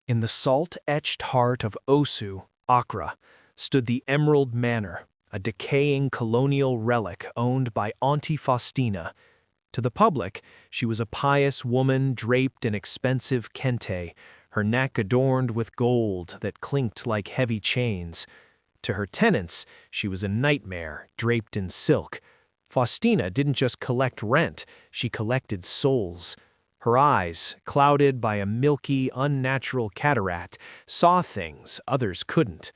In the salt-etched heart of Osu, Accra, stood the Emerald Manor, a decaying colonial relic owned by Auntie Faustina. To the public, she was a pious woman draped in expensive kente, her neck adorned with gold that clinked like heavy chains. To her tenants, she was a nightmare draped in silk. Faustina didn't just collect rent, she collected souls. Her eyes, clouded by a milky, unnatural cataract, saw things others couldn't.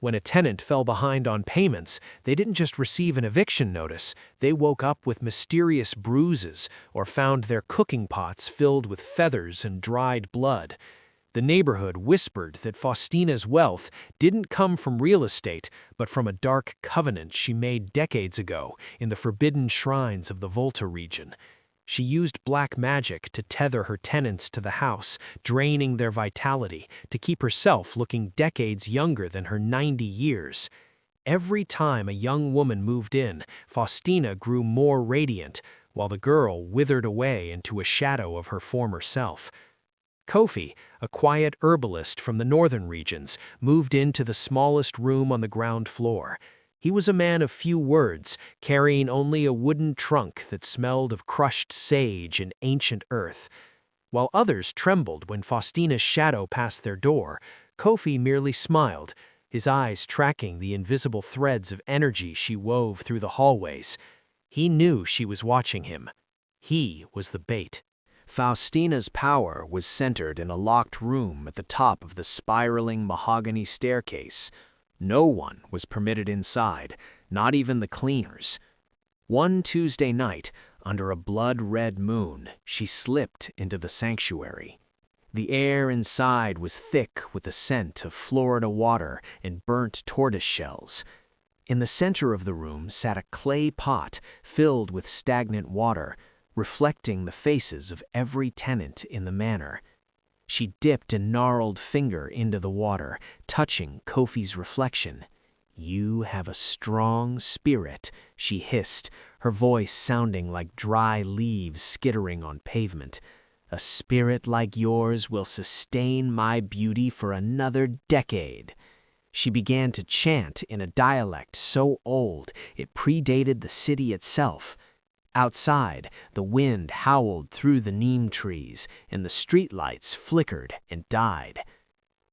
When a tenant fell behind on payments, they didn't just receive an eviction notice, they woke up with mysterious bruises or found their cooking pots filled with feathers and dried blood. The neighborhood whispered that Faustina's wealth didn't come from real estate, but from a dark covenant she made decades ago in the forbidden shrines of the Volta region. She used black magic to tether her tenants to the house, draining their vitality, to keep herself looking decades younger than her 90 years. Every time a young woman moved in, Faustina grew more radiant, while the girl withered away into a shadow of her former self. Kofi, a quiet herbalist from the northern regions, moved into the smallest room on the ground floor. He was a man of few words, carrying only a wooden trunk that smelled of crushed sage and ancient earth. While others trembled when Faustina's shadow passed their door, Kofi merely smiled, his eyes tracking the invisible threads of energy she wove through the hallways. He knew she was watching him. He was the bait. Faustina's power was centered in a locked room at the top of the spiraling mahogany staircase. No one was permitted inside, not even the cleaners. One Tuesday night, under a blood-red moon, she slipped into the sanctuary. The air inside was thick with the scent of Florida water and burnt tortoise shells. In the center of the room sat a clay pot filled with stagnant water, reflecting the faces of every tenant in the manor. She dipped a gnarled finger into the water, touching Kofi's reflection. "You have a strong spirit," she hissed, her voice sounding like dry leaves skittering on pavement. "A spirit like yours will sustain my beauty for another decade." She began to chant in a dialect so old it predated the city itself. Outside, the wind howled through the neem trees, and the streetlights flickered and died.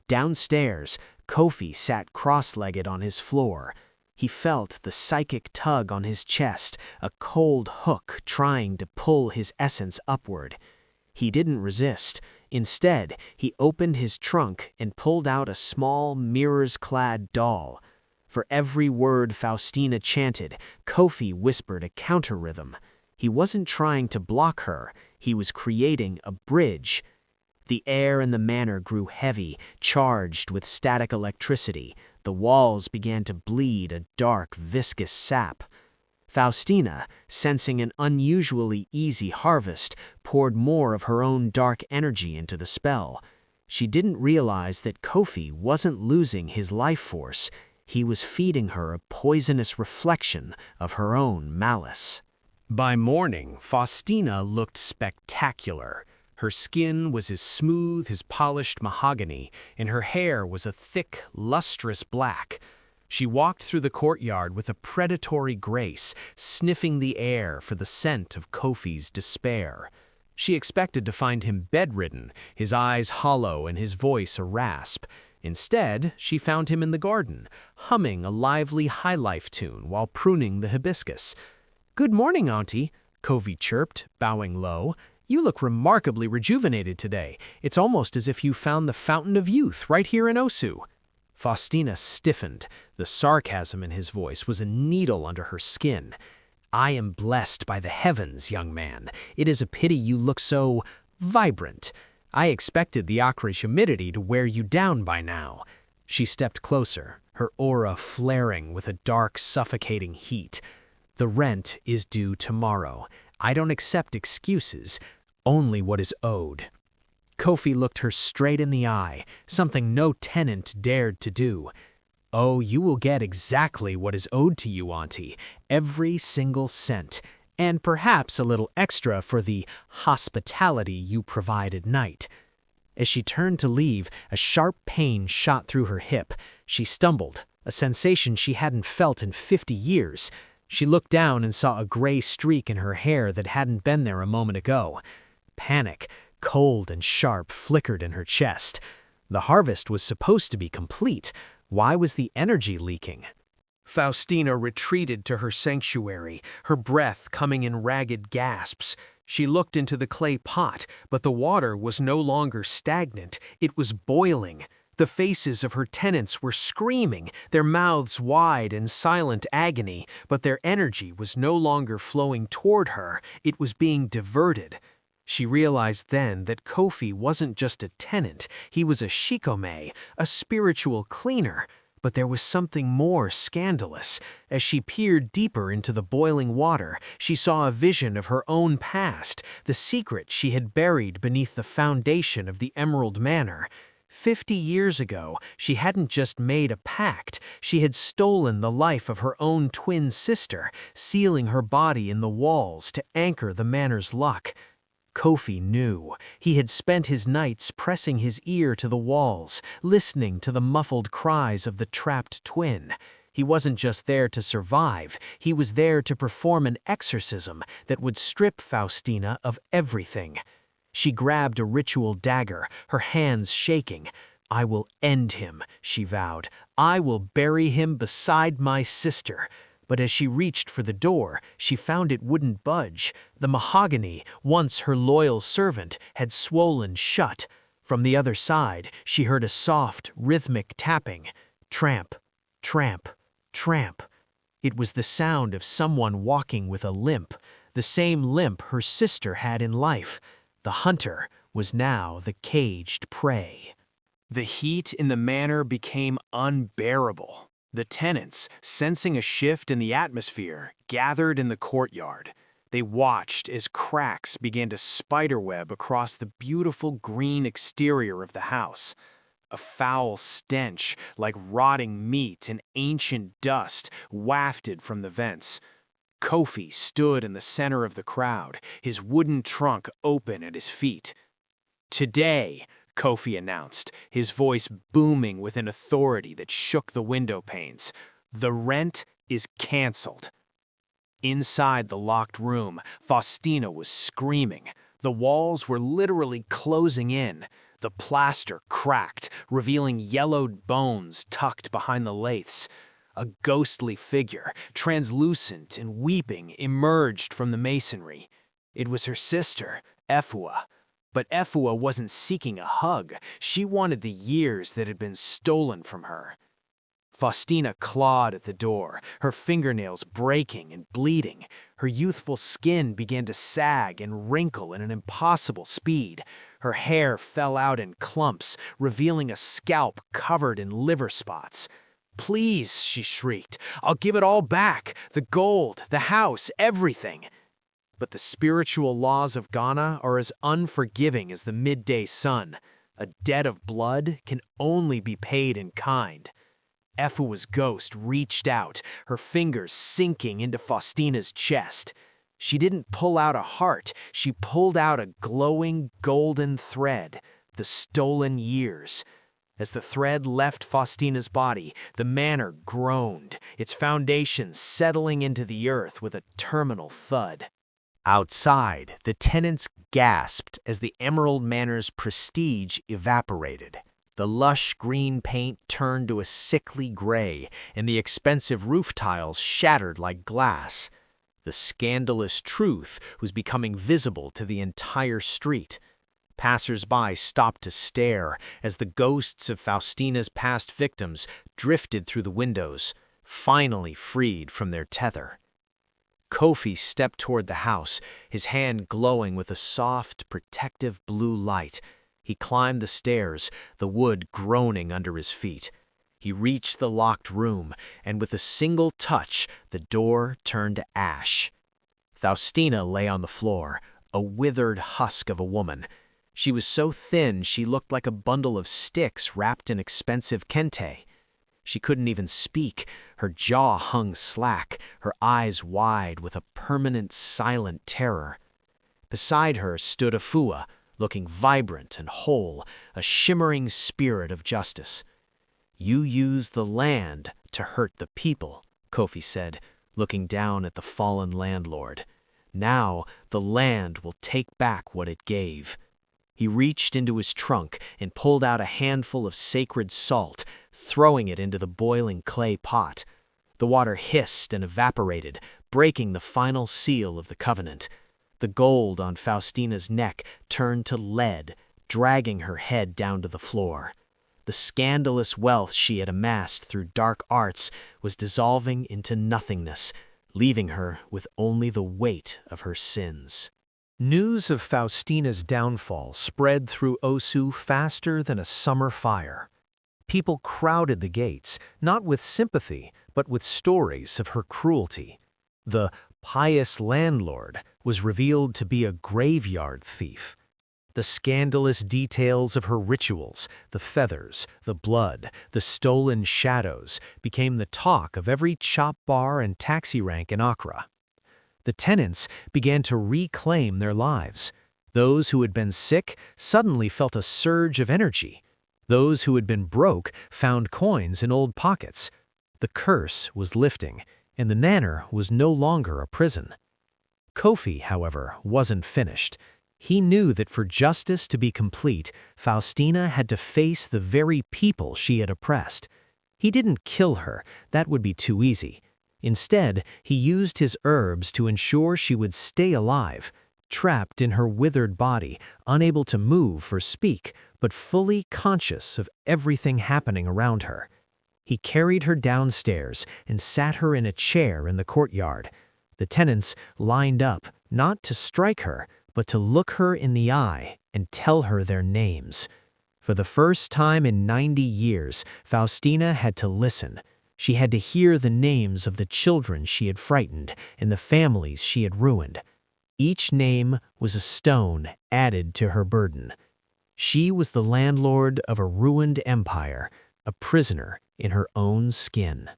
Downstairs, Kofi sat cross-legged on his floor. He felt the psychic tug on his chest, a cold hook trying to pull his essence upward. He didn't resist. Instead, he opened his trunk and pulled out a small, mirrors-clad doll. For every word Faustina chanted, Kofi whispered a counter-rhythm. He wasn't trying to block her, he was creating a bridge. The air in the manor grew heavy, charged with static electricity. The walls began to bleed a dark, viscous sap. Faustina, sensing an unusually easy harvest, poured more of her own dark energy into the spell. She didn't realize that Kofi wasn't losing his life force. He was feeding her a poisonous reflection of her own malice. By morning, Faustina looked spectacular. Her skin was as smooth as polished mahogany, and her hair was a thick, lustrous black. She walked through the courtyard with a predatory grace, sniffing the air for the scent of Kofi's despair. She expected to find him bedridden, his eyes hollow and his voice a rasp. Instead, she found him in the garden, humming a lively high-life tune while pruning the hibiscus. "Good morning, Auntie," Kofi chirped, bowing low. "You look remarkably rejuvenated today. It's almost as if you found the fountain of youth right here in Osu." Faustina stiffened. The sarcasm in his voice was a needle under her skin. "I am blessed by the heavens, young man. It is a pity you look so vibrant. I expected the Accra humidity to wear you down by now." She stepped closer, her aura flaring with a dark, suffocating heat. "The rent is due tomorrow. I don't accept excuses, only what is owed." Kofi looked her straight in the eye, something no tenant dared to do. "Oh, you will get exactly what is owed to you, Auntie, every single cent, and perhaps a little extra for the hospitality you provide at night." As she turned to leave, a sharp pain shot through her hip. She stumbled, a sensation she hadn't felt in 50 years. She looked down and saw a gray streak in her hair that hadn't been there a moment ago. Panic, cold and sharp, flickered in her chest. The harvest was supposed to be complete. Why was the energy leaking? Faustina retreated to her sanctuary, her breath coming in ragged gasps. She looked into the clay pot, but the water was no longer stagnant. It was boiling. The faces of her tenants were screaming, their mouths wide in silent agony, but their energy was no longer flowing toward her. It was being diverted. She realized then that Kofi wasn't just a tenant, he was a shikome, a spiritual cleaner. But there was something more scandalous. As she peered deeper into the boiling water, she saw a vision of her own past, the secret she had buried beneath the foundation of the Emerald Manor. 50 years ago, she hadn't just made a pact, she had stolen the life of her own twin sister, sealing her body in the walls to anchor the manor's luck. Kofi knew. He had spent his nights pressing his ear to the walls, listening to the muffled cries of the trapped twin. He wasn't just there to survive, he was there to perform an exorcism that would strip Faustina of everything. She grabbed a ritual dagger, her hands shaking. "I will end him," she vowed. "I will bury him beside my sister." But as she reached for the door, she found it wouldn't budge. The mahogany, once her loyal servant, had swollen shut. From the other side, she heard a soft, rhythmic tapping. Tramp, tramp, tramp. It was the sound of someone walking with a limp, the same limp her sister had in life. The hunter was now the caged prey. The heat in the manor became unbearable. The tenants, sensing a shift in the atmosphere, gathered in the courtyard. They watched as cracks began to spiderweb across the beautiful green exterior of the house. A foul stench, like rotting meat and ancient dust, wafted from the vents. Kofi stood in the center of the crowd, his wooden trunk open at his feet. "Today," Kofi announced, his voice booming with an authority that shook the window panes, "the rent is canceled." Inside the locked room, Faustina was screaming. The walls were literally closing in. The plaster cracked, revealing yellowed bones tucked behind the laths. A ghostly figure, translucent and weeping, emerged from the masonry. It was her sister, Efua. But Efua wasn't seeking a hug. She wanted the years that had been stolen from her. Faustina clawed at the door, her fingernails breaking and bleeding. Her youthful skin began to sag and wrinkle at an impossible speed. Her hair fell out in clumps, revealing a scalp covered in liver spots. "Please," she shrieked, "I'll give it all back. The gold, the house, everything." But the spiritual laws of Ghana are as unforgiving as the midday sun. A debt of blood can only be paid in kind. Efua's ghost reached out, her fingers sinking into Faustina's chest. She didn't pull out a heart, she pulled out a glowing golden thread, the stolen years. As the thread left Faustina's body, the manor groaned, its foundations settling into the earth with a terminal thud. Outside, the tenants gasped as the Emerald Manor's prestige evaporated. The lush green paint turned to a sickly gray, and the expensive roof tiles shattered like glass. The scandalous truth was becoming visible to the entire street. Passers-by stopped to stare as the ghosts of Faustina's past victims drifted through the windows, finally freed from their tether. Kofi stepped toward the house, his hand glowing with a soft, protective blue light. He climbed the stairs, the wood groaning under his feet. He reached the locked room, and with a single touch, the door turned to ash. Faustina lay on the floor, a withered husk of a woman. She was so thin she looked like a bundle of sticks wrapped in expensive kente. She couldn't even speak. Her jaw hung slack, her eyes wide with a permanent silent terror. Beside her stood Efua, looking vibrant and whole, a shimmering spirit of justice. "You use the land to hurt the people," Kofi said, looking down at the fallen landlord. "Now the land will take back what it gave." He reached into his trunk and pulled out a handful of sacred salt, throwing it into the boiling clay pot. The water hissed and evaporated, breaking the final seal of the covenant. The gold on Faustina's neck turned to lead, dragging her head down to the floor. The scandalous wealth she had amassed through dark arts was dissolving into nothingness, leaving her with only the weight of her sins. News of Faustina's downfall spread through Osu faster than a summer fire. People crowded the gates, not with sympathy, but with stories of her cruelty. The pious landlord was revealed to be a graveyard thief. The scandalous details of her rituals, the feathers, the blood, the stolen shadows, became the talk of every chop bar and taxi rank in Accra. The tenants began to reclaim their lives. Those who had been sick suddenly felt a surge of energy. Those who had been broke found coins in old pockets. The curse was lifting, and the manor was no longer a prison. Kofi, however, wasn't finished. He knew that for justice to be complete, Faustina had to face the very people she had oppressed. He didn't kill her, that would be too easy. Instead, he used his herbs to ensure she would stay alive, trapped in her withered body, unable to move or speak, but fully conscious of everything happening around her. He carried her downstairs and sat her in a chair in the courtyard. The tenants lined up, not to strike her, but to look her in the eye and tell her their names. For the first time in 90 years, Faustina had to listen. She had to hear the names of the children she had frightened and the families she had ruined. Each name was a stone added to her burden. She was the landlord of a ruined empire, a prisoner in her own skin.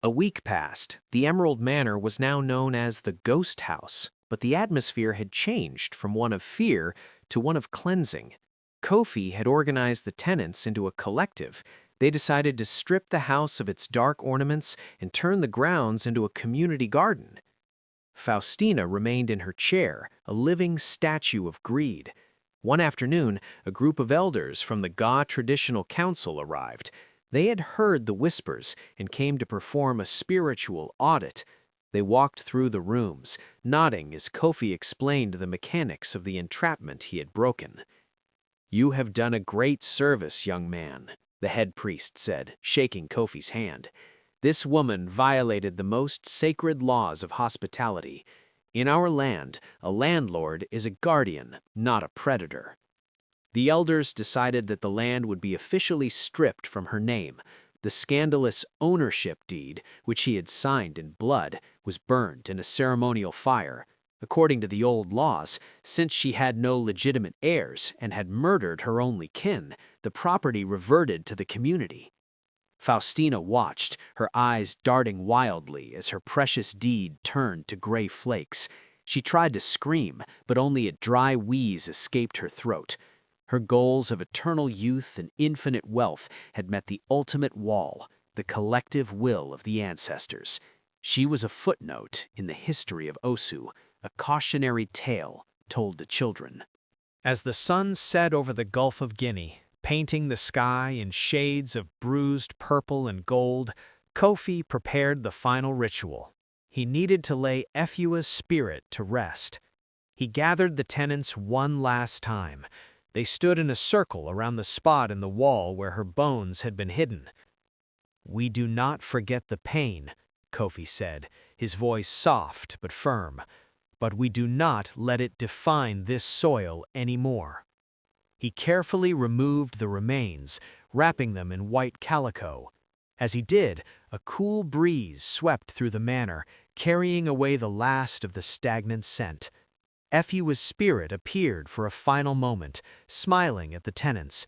A week passed. The Emerald Manor was now known as the Ghost House, but the atmosphere had changed from one of fear to one of cleansing. Kofi had organized the tenants into a collective. They decided to strip the house of its dark ornaments and turn the grounds into a community garden. Faustina remained in her chair, a living statue of greed. One afternoon, a group of elders from the Ga Traditional Council arrived. They had heard the whispers and came to perform a spiritual audit. They walked through the rooms, nodding as Kofi explained the mechanics of the entrapment he had broken. "You have done a great service, young man," the head priest said, shaking Kofi's hand. "This woman violated the most sacred laws of hospitality. In our land, a landlord is a guardian, not a predator." The elders decided that the land would be officially stripped from her name. The scandalous ownership deed, which he had signed in blood, was burned in a ceremonial fire. According to the old laws, since she had no legitimate heirs and had murdered her only kin, the property reverted to the community. Faustina watched, her eyes darting wildly as her precious deed turned to gray flakes. She tried to scream, but only a dry wheeze escaped her throat. Her goals of eternal youth and infinite wealth had met the ultimate wall, the collective will of the ancestors. She was a footnote in the history of Osu, a cautionary tale told to children. As the sun set over the Gulf of Guinea, painting the sky in shades of bruised purple and gold, Kofi prepared the final ritual. He needed to lay Efua's spirit to rest. He gathered the tenants one last time. They stood in a circle around the spot in the wall where her bones had been hidden. "We do not forget the pain," Kofi said, his voice soft but firm. "But we do not let it define this soil anymore." He carefully removed the remains, wrapping them in white calico. As he did, a cool breeze swept through the manor, carrying away the last of the stagnant scent. Efua's spirit appeared for a final moment, smiling at the tenants.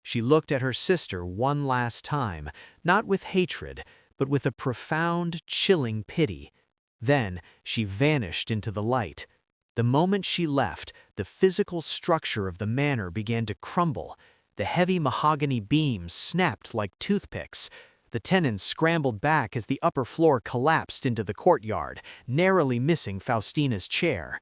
She looked at her sister one last time, not with hatred, but with a profound, chilling pity. Then she vanished into the light. The moment she left, the physical structure of the manor began to crumble. The heavy mahogany beams snapped like toothpicks. The tenants scrambled back as the upper floor collapsed into the courtyard, narrowly missing Faustina's chair.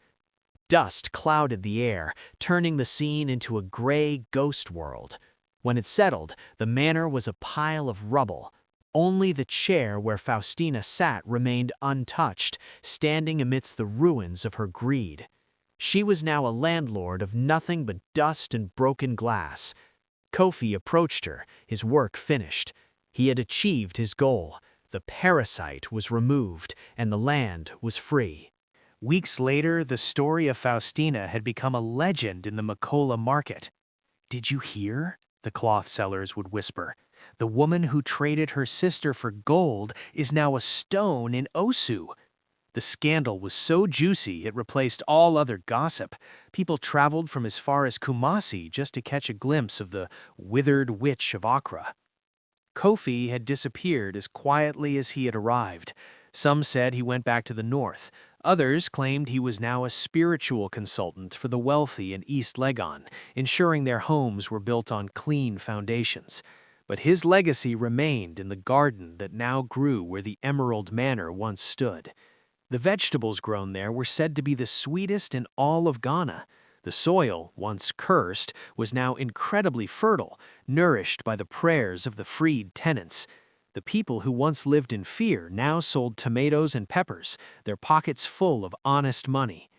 Dust clouded the air, turning the scene into a gray ghost world. When it settled, the manor was a pile of rubble. Only the chair where Faustina sat remained untouched, standing amidst the ruins of her greed. She was now a landlord of nothing but dust and broken glass. Kofi approached her, his work finished. He had achieved his goal. The parasite was removed, and the land was free. Weeks later, the story of Faustina had become a legend in the Makola market. "Did you hear?" the cloth sellers would whisper. "The woman who traded her sister for gold is now a stone in Osu." The scandal was so juicy it replaced all other gossip. People traveled from as far as Kumasi just to catch a glimpse of the withered witch of Accra. Kofi had disappeared as quietly as he had arrived. Some said he went back to the north. Others claimed he was now a spiritual consultant for the wealthy in East Legon, ensuring their homes were built on clean foundations. But his legacy remained in the garden that now grew where the Emerald Manor once stood. The vegetables grown there were said to be the sweetest in all of Ghana. The soil, once cursed, was now incredibly fertile, nourished by the prayers of the freed tenants. The people who once lived in fear now sold tomatoes and peppers, their pockets full of honest money.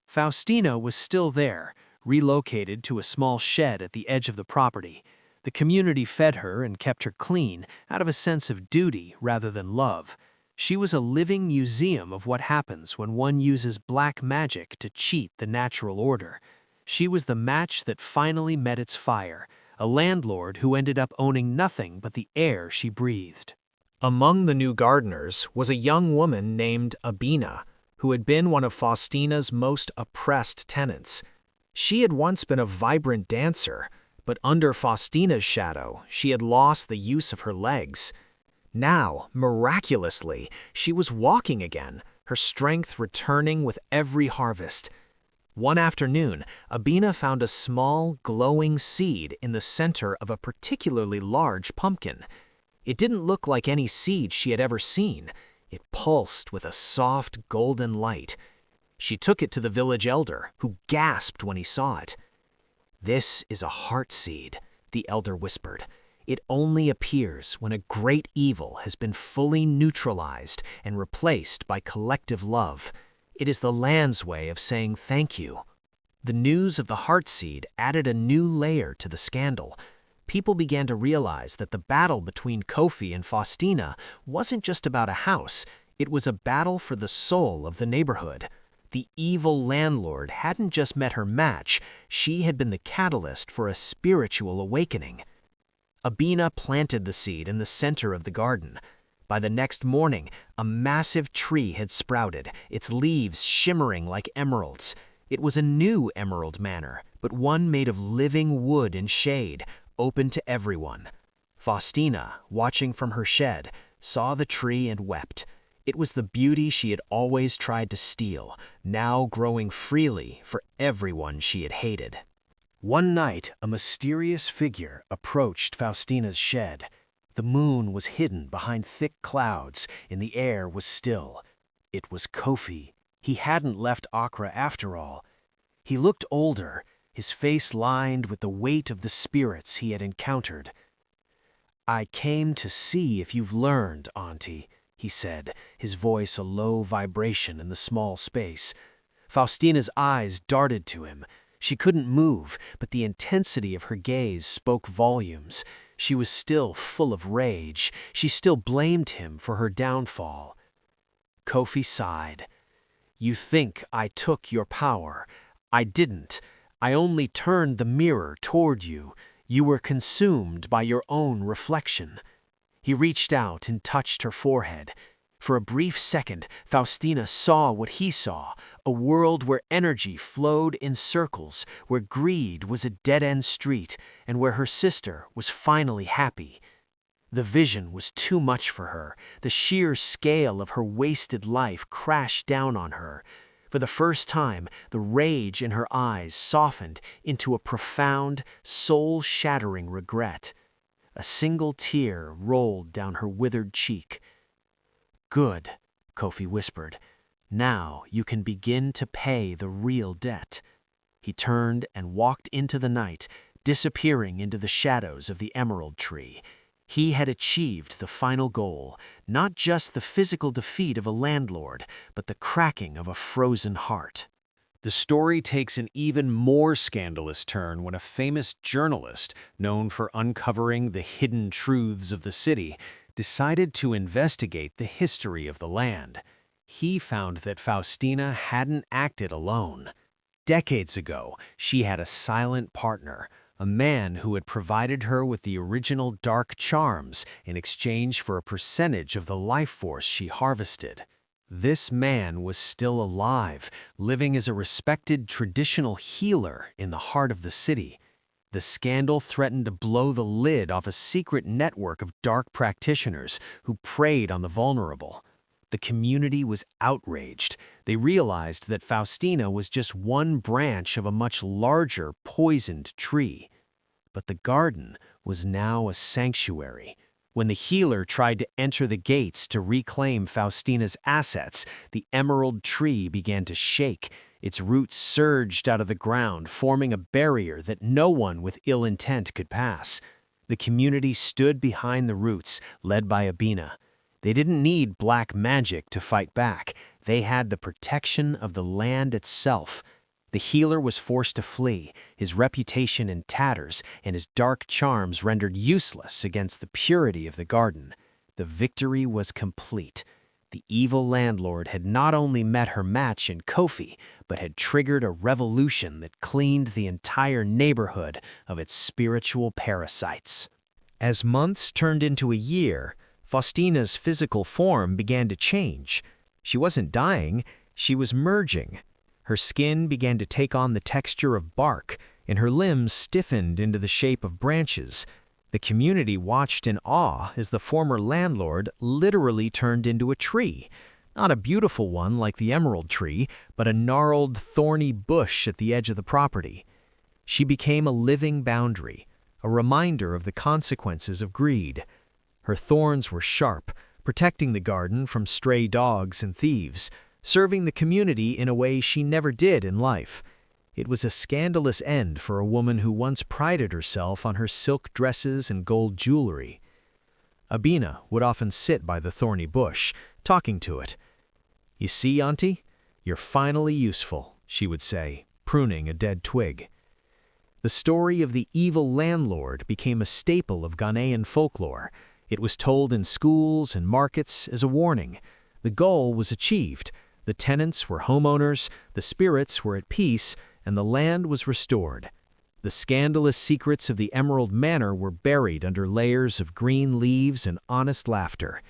Faustina was still there, relocated to a small shed at the edge of the property. The community fed her and kept her clean, out of a sense of duty rather than love. She was a living museum of what happens when one uses black magic to cheat the natural order. She was the match that finally met its fire, a landlord who ended up owning nothing but the air she breathed. Among the new gardeners was a young woman named Abina, who had been one of Faustina's most oppressed tenants. She had once been a vibrant dancer, but under Faustina's shadow, she had lost the use of her legs. Now, miraculously, she was walking again, her strength returning with every harvest. One afternoon, Abina found a small, glowing seed in the center of a particularly large pumpkin. It didn't look like any seed she had ever seen. It pulsed with a soft, golden light. She took it to the village elder, who gasped when he saw it. "This is a heart seed," the elder whispered. "It only appears when a great evil has been fully neutralized and replaced by collective love. It is the land's way of saying thank you." The news of the heartseed added a new layer to the scandal. People began to realize that the battle between Kofi and Faustina wasn't just about a house, it was a battle for the soul of the neighborhood. The evil landlord hadn't just met her match, she had been the catalyst for a spiritual awakening. Abina planted the seed in the center of the garden. By the next morning, a massive tree had sprouted, its leaves shimmering like emeralds. It was a new Emerald Manor, but one made of living wood and shade, open to everyone. Faustina, watching from her shed, saw the tree and wept. It was the beauty she had always tried to steal, now growing freely for everyone she had hated. One night, a mysterious figure approached Faustina's shed. The moon was hidden behind thick clouds, and the air was still. It was Kofi. He hadn't left Accra after all. He looked older, his face lined with the weight of the spirits he had encountered. "I came to see if you've learned, Auntie," he said, his voice a low vibration in the small space. Faustina's eyes darted to him. She couldn't move, but the intensity of her gaze spoke volumes. She was still full of rage. She still blamed him for her downfall. Kofi sighed. "You think I took your power. I didn't. I only turned the mirror toward you. You were consumed by your own reflection." He reached out and touched her forehead. For a brief second, Faustina saw what he saw, a world where energy flowed in circles, where greed was a dead-end street, and where her sister was finally happy. The vision was too much for her. The sheer scale of her wasted life crashed down on her. For the first time, the rage in her eyes softened into a profound, soul-shattering regret. A single tear rolled down her withered cheek. "Good," Kofi whispered. "Now you can begin to pay the real debt." He turned and walked into the night, disappearing into the shadows of the emerald tree. He had achieved the final goal, not just the physical defeat of a landlord, but the cracking of a frozen heart. The story takes an even more scandalous turn when a famous journalist, known for uncovering the hidden truths of the city, decided to investigate the history of the land. He found that Faustina hadn't acted alone. Decades ago, she had a silent partner, a man who had provided her with the original dark charms in exchange for a percentage of the life force she harvested. This man was still alive, living as a respected traditional healer in the heart of the city. The scandal threatened to blow the lid off a secret network of dark practitioners who preyed on the vulnerable. The community was outraged. They realized that Faustina was just one branch of a much larger, poisoned tree. But the garden was now a sanctuary. When the healer tried to enter the gates to reclaim Faustina's assets, the emerald tree began to shake. Its roots surged out of the ground, forming a barrier that no one with ill intent could pass. The community stood behind the roots, led by Abina. They didn't need black magic to fight back. They had the protection of the land itself. The healer was forced to flee, his reputation in tatters and his dark charms rendered useless against the purity of the garden. The victory was complete. The evil landlord had not only met her match in Kofi, but had triggered a revolution that cleaned the entire neighborhood of its spiritual parasites. As months turned into a year, Faustina's physical form began to change. She wasn't dying, she was merging. Her skin began to take on the texture of bark, and her limbs stiffened into the shape of branches. The community watched in awe as the former landlord literally turned into a tree. Not a beautiful one like the emerald tree, but a gnarled, thorny bush at the edge of the property. She became a living boundary, a reminder of the consequences of greed. Her thorns were sharp, protecting the garden from stray dogs and thieves, serving the community in a way she never did in life. It was a scandalous end for a woman who once prided herself on her silk dresses and gold jewelry. Abina would often sit by the thorny bush, talking to it. "You see, Auntie? You're finally useful," she would say, pruning a dead twig. The story of the evil landlord became a staple of Ghanaian folklore. It was told in schools and markets as a warning. The goal was achieved. The tenants were homeowners, the spirits were at peace, and the land was restored. The scandalous secrets of the Emerald Manor were buried under layers of green leaves and honest laughter.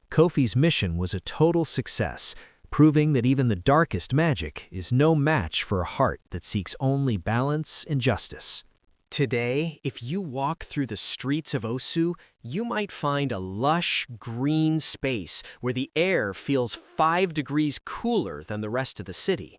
Kofi's mission was a total success, proving that even the darkest magic is no match for a heart that seeks only balance and justice. Today, if you walk through the streets of Osu, you might find a lush, green space where the air feels 5 degrees cooler than the rest of the city.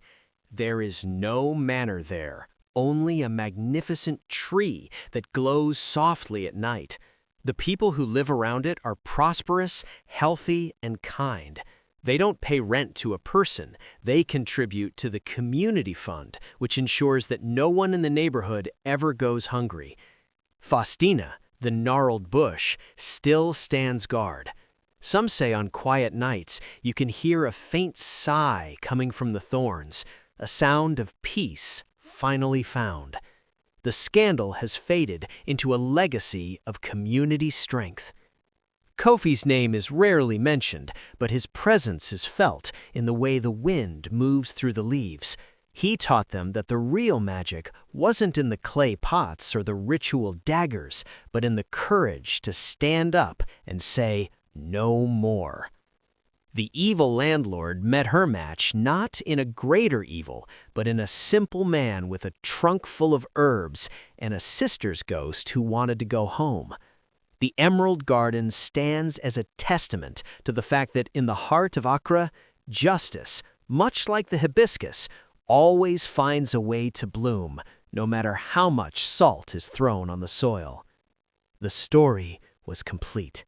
There is no manor there, only a magnificent tree that glows softly at night. The people who live around it are prosperous, healthy, and kind. They don't pay rent to a person, they contribute to the community fund, which ensures that no one in the neighborhood ever goes hungry. Faustina, the gnarled bush, still stands guard. Some say on quiet nights you can hear a faint sigh coming from the thorns, a sound of peace finally found. The scandal has faded into a legacy of community strength. Kofi's name is rarely mentioned, but his presence is felt in the way the wind moves through the leaves. He taught them that the real magic wasn't in the clay pots or the ritual daggers, but in the courage to stand up and say, "No more." The evil landlord met her match not in a greater evil, but in a simple man with a trunk full of herbs and a sister's ghost who wanted to go home. The Emerald Garden stands as a testament to the fact that in the heart of Accra, justice, much like the hibiscus, always finds a way to bloom, no matter how much salt is thrown on the soil. The story was complete.